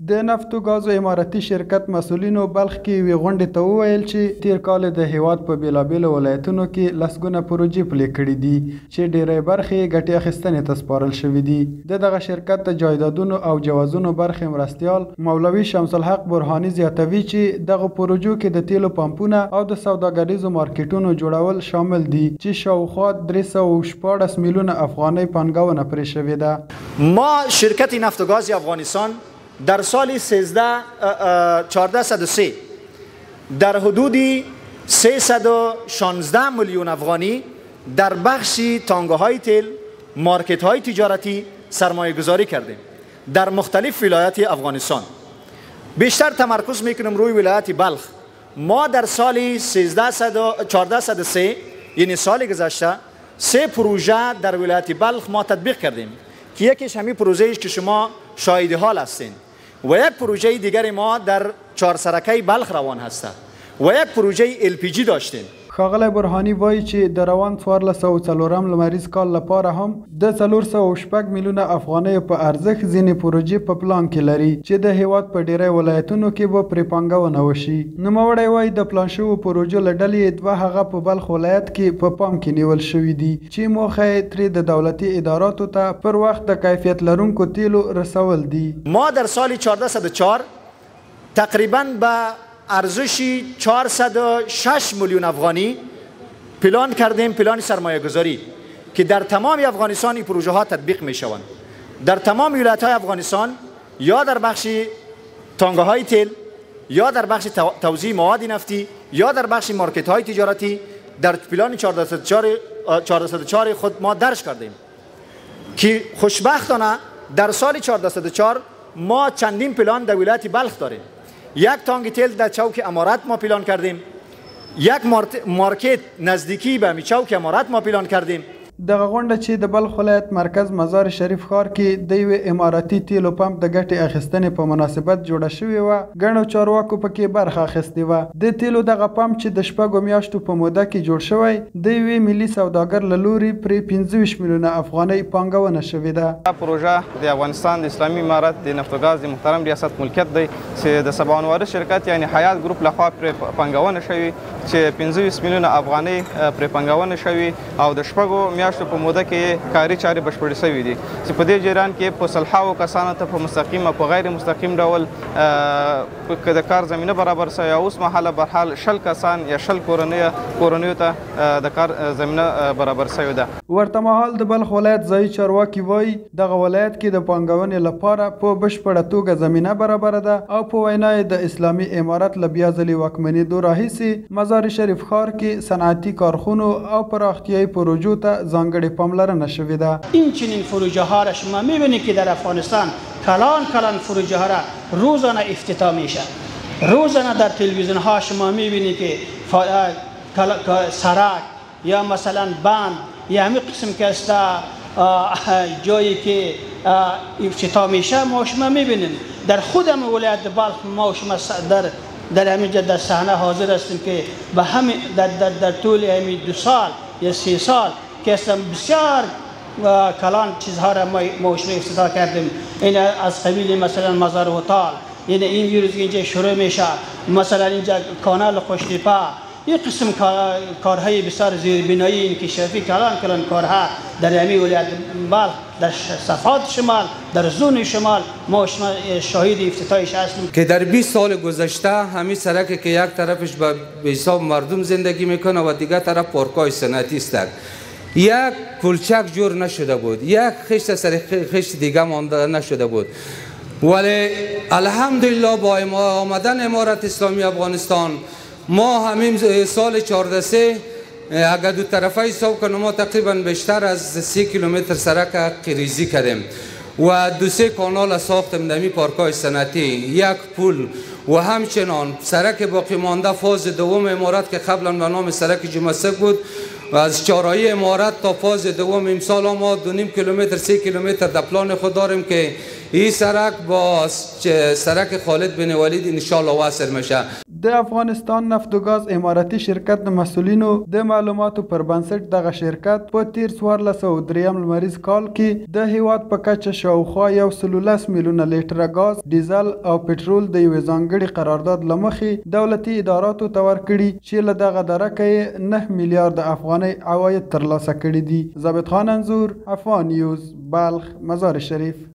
د نفت او ګازو اماراتي شرکت مسؤلینو بلخ کې وی غونډې ته وویل چې تیر کال د هیواد په بیلابیلو ولایتونو کې لسګونه پروژې پلي کړي دي چې ډېری برخې ګټې اخیستنې ته سپارل شوي دي. دغه شرکت د جایدادونو او جوازونو برخې مرستیال مولوي شمس الحق برهاني زیاتوي چې دغه پروژو کې د تیلو پمپونه او د سوداګریزو مارکیټونو جوړول شامل دي چې شاوخوا 314 میلیون افغانۍ پانګونه پرې شوې ده. ما شرکت نفت و گاز افغانستان در سال 1403 در حدود 316 میلیون افغانی در بخش تانگه‌های تیل، مارکت‌های تجارتی سرمایه گذاری کردیم در مختلف ولایات افغانستان. بیشتر تمرکز میکنم روی ولایت بلخ. ما در سال 1403 یعنی سال گذشته 3 پروژه در ولایت بلخ ما تطبیق کردیم که یکیش همین پروژه است که شما شاهد حال هستین و یک پروژه دیگر ما در چهارسرکه بلخ روان هسته و یک پروژه LPG داشتیم. ښاغلی برهاني وایي چې د روان 1404 لمریز کال لپاره هم د 406 میلیونه افغانۍ په ارزښت ځینې پروژې په پلان کې لري چې د هیواد په ډیری ولایتونو کې به پرې پانګونه وشي. نوموړی وایي د پلان شوو پروژو له ډلې دوه هغه په بلخ ولایت کې په پام کې نیول شوي دي چې موخه یې ترې د دولتي اداراتو ته پر وخت د کیفیت لرونکو تیلو رسول دي. ما در سال 1404 تقریبا به ارزش 406 میلیون افغانی پلان کردیم، پلان سرمایه گذاری که در تمام افغانستان این پروژه ها تطبیق می شوند. در تمام ولایت های افغانستان یا در بخش تانگه های تیل یا در بخش توزیع مواد نفتی یا در بخش مارکت های تجارتی در پلان 1404 خود ما درج کردیم که خوشبختانه در سال 1404 ما چندین پلان در ولایت بلخ داریم. یک تانک تیل در چوک امارات ما پلان کردیم، یک مارکت نزدیکی به می چوک امارات ما پلان کردیم. دغه غونډه چې د بلخ ولایت مرکز مزار شریف ښار کې د یوې اماراتي تیلو پمپ د ګټې اخیستنې په مناسبت جوړه شوې وه، ګڼو چارواکو پکې برخه اخیستې وه. د تیلو دغه پمپ چې د 6 میاشتو په موده کې جوړ شوی د یوې ملي سوداګر له لوري پرې 15 میلیونه افغانۍ پانګونه شوې ده. پروژه د افغانستان د اسلامي امارت د نفت و ګاز د محترم ریاست ملکیت دی چې د سباوانوارد شرکت یعنی حیات ګروپ لخوا پرې پانګونه شوې چې 15 میلیونه افغانۍ پرې پانګونه شوې او د 6 میاشتو په موده کې کاري چارې بشپړې شوې دي چې په دې جریان کې په سلهاوو کسانو ته په مستقیم او په غیر مستقیم ډول د کار زمینه برابر شوې. اوس مهاله برحال 10 کسان یا 10 کورنیو ته د کار زمینه برابر شوې ده. ورته مهال د بلخ ولایت ځایي چارواکي وایي دغه ولایت کې د پانګونې لپاره په بشپړه توګه زمینه برابره ده او په وینا یې د اسلامي امارت له بیا ځلې واکمنېدو راهیسې مزار شریف ښار کې صنعتي کارخونو او پراختیایي پروژو ته ځانګړې پاملرنه شوې ده. این چنین پروژه ها را شما میبینید که در افغانستان کلان پروژه ها را روزانه افتتاح میشه. روزانه در تلویزیون ها شما میبینید که سرک یا مثلا بند یا همین قسم که است جایی که افتتاح میشه ما شما میبینید. در خودم ولایت بلخ ما شما در همینجا در صحنه حاضر هستیم که به همین در طول همین 2 سال یا 3 سال که بسیار کلان چیزها را ما شما افتتاح کردیم. این از قبیل مثلا مزار هتال، یعنی این ویروز اینجا شروع میشه، مثلا اینجا کانال خوشتیپه، این قسم کارهای بسیار زیربنایی انکشافی کلان کارها در همین ولایت بلخ در صفات شمال در زون شمال ما شاهد افتتاحش هستیم که در 20 سال گذشته همین سرکی که یک طرفش به حساب مردم زندگی میکنه و دیگر طرف پارکای صنعتی است. یک پلچک جور نشده بود، یک خشت سر خشت دیگه مانده نشده بود، ولی الحمدلله با آمدن امارت اسلامی افغانستان ما همین سال 14 اگر دو طرفه حساب کنیم ما تقریبا بیشتر از 3 کیلومتر سرک قریزی کردیم و 2-3 کانال ساختیم در می پارکای صنعتی، یک پل و همچنان سرک باقی مانده فاز دوم امارت که قبلا به نام سرک جمسک بود و از چهارراه امارت تا فاز دوم امسال ما 2.5 کیلومتر 3 کیلومتر در پلان خود داریم که این سرک با سرک خالد بن ولید ان شاء الله وصل میشه. د افغانستان نفت و ګاز اماراتي شرکت د مسولینو د معلوماتو پر بنسټ دغه شرکت په تیر 1403 لمریز کال کې د هیواد په کچه شاوخوا 110 میلیونه لیټره ګاز، ډیزل او پټرول د یوې ځانګړي قرارداد له مخې دولتي اداراتو ته ورکړي چې له دغه درکه یې 9 میلیارد افغانۍ عواید ترلاسه کړي دي. ضابط خان انځور، افغان نیوز، بلخ، مزار شریف.